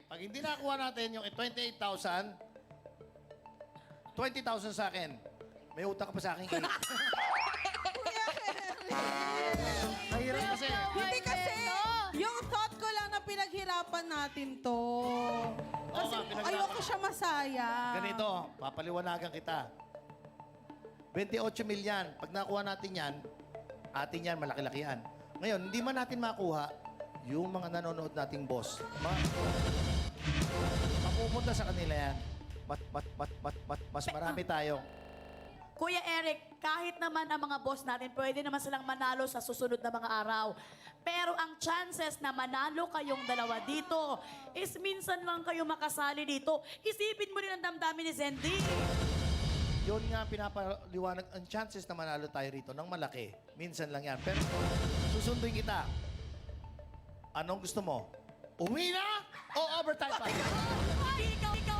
Pag hindi nakuha natin yung 28,000, 20,000 sa akin. May utang ka pa sa akin. Mahirap kasi. Hindi kasi, yung thought ko lang na pinaghirapan natin to. Kasi pinaghirapan. ayoko siya masayang. Ganito, papaliwanagan kita. 28 milyan. Pag nakuha natin yan, atin yan, malaki-laki yan. Ngayon, hindi man natin makuha yung mga nanonood nating boss. Mapupunta sa kanila yan. Mas marami tayo. Kuya Eric, kahit naman ang mga boss natin, pwede naman silang manalo sa susunod na mga araw. Pero ang chances na manalo kayong dalawa dito is minsan lang kayo makasali dito. Isipin mo rin ang damdamin ni Zendy. Yun nga ang pinapaliwanag. Ang chances na manalo tayo rito ng malaki. Minsan lang yan. Pero susunduin kita. Anong gusto mo? Uwi na o overtime pa? Ikaw